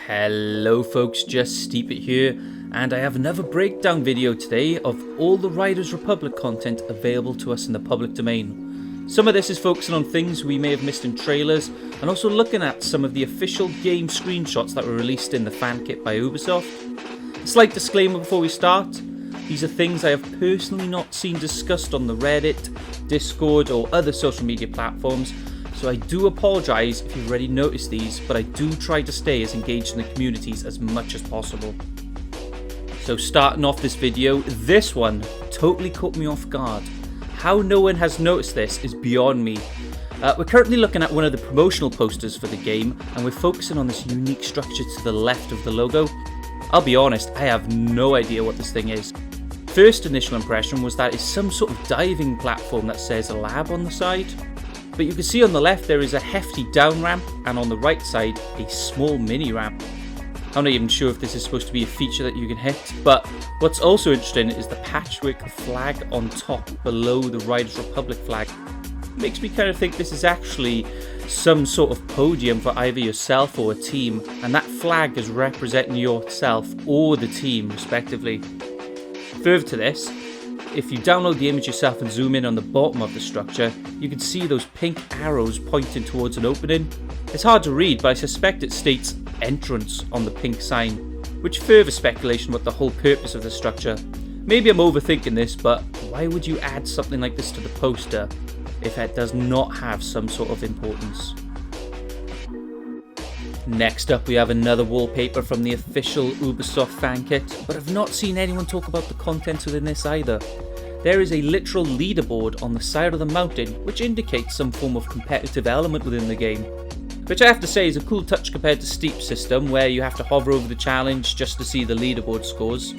Hello folks, just Steep It here, and I have another breakdown video today of all the Riders Republic content available to us in the public domain. Some of this is focusing on things we may have missed in trailers, and also looking at some of the official game screenshots that were released in the fan kit by Ubisoft. A slight disclaimer before we start, these are things I have personally not seen discussed on the Reddit, Discord or other social media platforms, so I do apologise if you've already noticed these, but I do try to stay as engaged in the communities as much as possible. So starting off this video, this one totally caught me off guard. How no one has noticed this is beyond me. We're currently looking at one of the promotional posters for the game, and we're focusing on this unique structure to the left of the logo. I'll be honest, I have no idea what this thing is. First initial impression was that it's some sort of diving platform that says lab on the side. But you can see on the left there is a hefty down ramp, and on the right side a small mini ramp. I'm not even sure if this is supposed to be a feature that you can hit, but what's also interesting is the patchwork flag on top below the Riders Republic flag. It makes me kind of think this is actually some sort of podium for either yourself or a team, and that flag is representing yourself or the team respectively. Further to this, if you download the image yourself and zoom in on the bottom of the structure, you can see those pink arrows pointing towards an opening. It's hard to read, but I suspect it states entrance on the pink sign, which further speculation about the whole purpose of the structure. Maybe I'm overthinking this, but why would you add something like this to the poster if it does not have some sort of importance? Next up, we have another wallpaper from the official Ubisoft fan kit, but I've not seen anyone talk about the contents within this either. There is a literal leaderboard on the side of the mountain, which indicates some form of competitive element within the game, which I have to say is a cool touch compared to Steep's system, where you have to hover over the challenge just to see the leaderboard scores.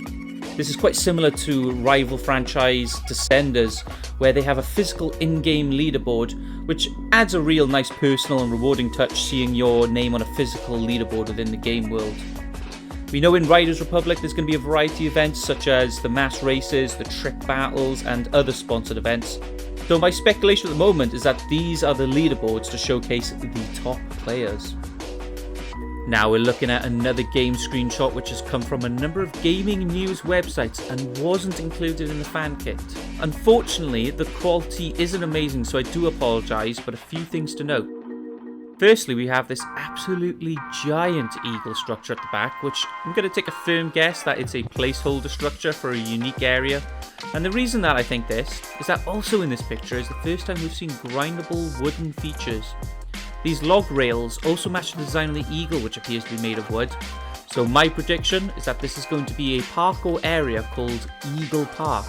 This is quite similar to rival franchise Descenders, where they have a physical in-game leaderboard, which adds a real nice personal and rewarding touch seeing your name on a physical leaderboard within the game world. We know in Riders Republic there's going to be a variety of events such as the mass races, the trick battles and other sponsored events. So my speculation at the moment is that these are the leaderboards to showcase the top players. Now we're looking at another game screenshot which has come from a number of gaming news websites and wasn't included in the fan kit. Unfortunately, the quality isn't amazing, so I do apologise, but a few things to note. Firstly, we have this absolutely giant eagle structure at the back, which I'm going to take a firm guess that it's a placeholder structure for a unique area. And the reason that I think this is that also in this picture is the first time we've seen grindable wooden features. These log rails also match the design of the eagle, which appears to be made of wood. So my prediction is that this is going to be a parkour area called Eagle Park,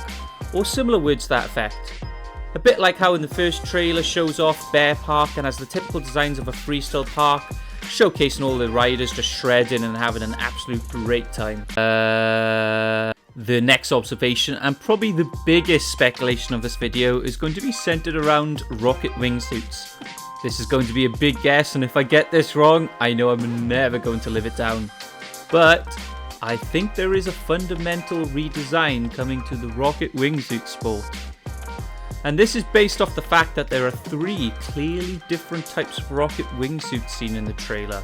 or similar words to that effect. A bit like how in the first trailer shows off Bear Park and has the typical designs of a freestyle park, showcasing all the riders just shredding and having an absolute great time. The next observation, and probably the biggest speculation of this video, is going to be centered around Rocket Wingsuits. This is going to be a big guess, and if I get this wrong, I know I'm never going to live it down. But I think there is a fundamental redesign coming to the Rocket Wingsuit sport. And this is based off the fact that there are three clearly different types of Rocket Wingsuits seen in the trailer.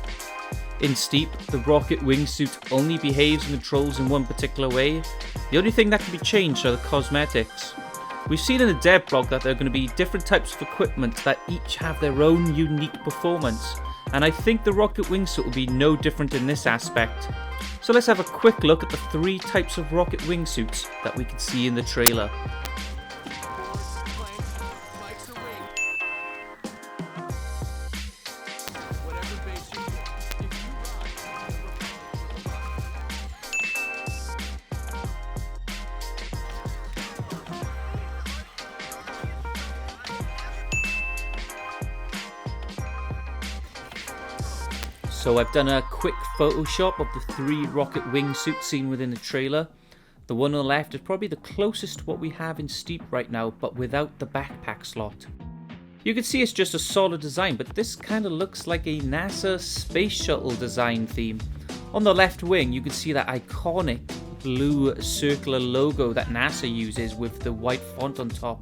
In Steep, the Rocket Wingsuit only behaves and controls in one particular way. The only thing that can be changed are the cosmetics. We've seen in the dev blog that there are going to be different types of equipment that each have their own unique performance, and I think the Rocket Wingsuit will be no different in this aspect. So let's have a quick look at the three types of Rocket Wingsuits that we can see in the trailer. So I've done a quick Photoshop of the three Rocket Wingsuits seen within the trailer. The one on the left is probably the closest to what we have in Steep right now, but without the backpack slot. You can see it's just a solid design, but this kind of looks like a NASA space shuttle design theme. On the left wing, you can see that iconic blue circular logo that NASA uses with the white font on top.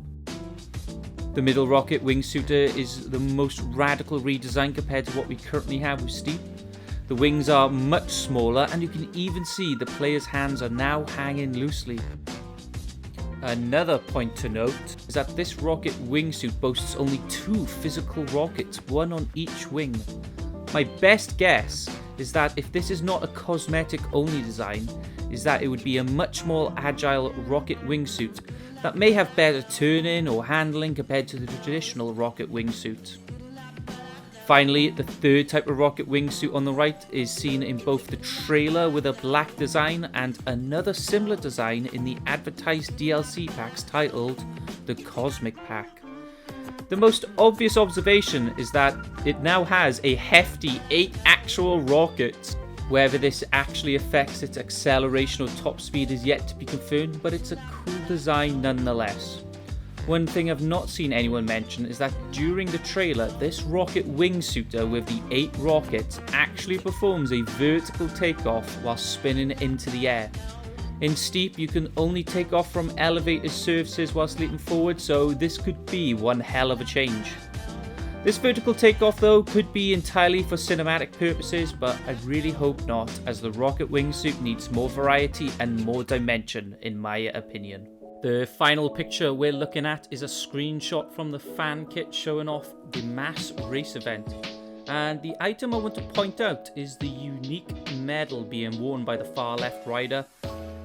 The middle Rocket Wingsuiter is the most radical redesign compared to what we currently have with Steep. The wings are much smaller, and you can even see the player's hands are now hanging loosely. Another point to note is that this rocket wingsuit boasts only 2 physical rockets, one on each wing. My best guess is that if this is not a cosmetic only design, is that it would be a much more agile rocket wingsuit that may have better turning or handling compared to the traditional rocket wingsuit. Finally, the third type of rocket wingsuit on the right is seen in both the trailer with a black design and another similar design in the advertised DLC packs titled the Cosmic Pack. The most obvious observation is that it now has a hefty 8 actual rockets. Whether this actually affects its acceleration or top speed is yet to be confirmed, but it's a cool design nonetheless. One thing I've not seen anyone mention is that during the trailer, this rocket wingsuiter with the 8 rockets actually performs a vertical takeoff while spinning into the air. In steep, you can only take off from elevated surfaces whilst leaping forward, so this could be one hell of a change. This vertical takeoff though could be entirely for cinematic purposes, but I really hope not, as the rocket wingsuit needs more variety and more dimension in my opinion. The final picture we're looking at is a screenshot from the fan kit showing off the mass race event. And the item I want to point out is the unique medal being worn by the far left rider.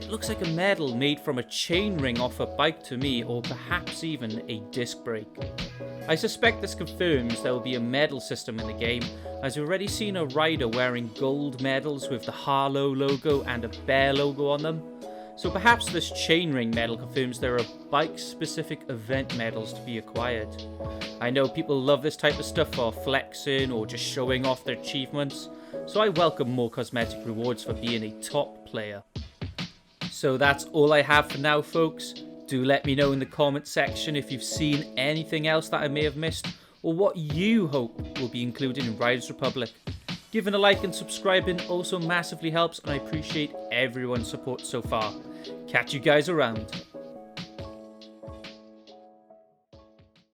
It looks like a medal made from a chainring off a bike to me, or perhaps even a disc brake. I suspect this confirms there will be a medal system in the game, as we've already seen a rider wearing gold medals with the Harlow logo and a bear logo on them. So perhaps this chainring medal confirms there are bike-specific event medals to be acquired. I know people love this type of stuff for flexing or just showing off their achievements, so I welcome more cosmetic rewards for being a top player. So that's all I have for now, folks. Do let me know in the comment section if you've seen anything else that I may have missed, or what you hope will be included in Riders Republic. Giving a like and subscribing also massively helps, and I appreciate everyone's support so far. Catch you guys around.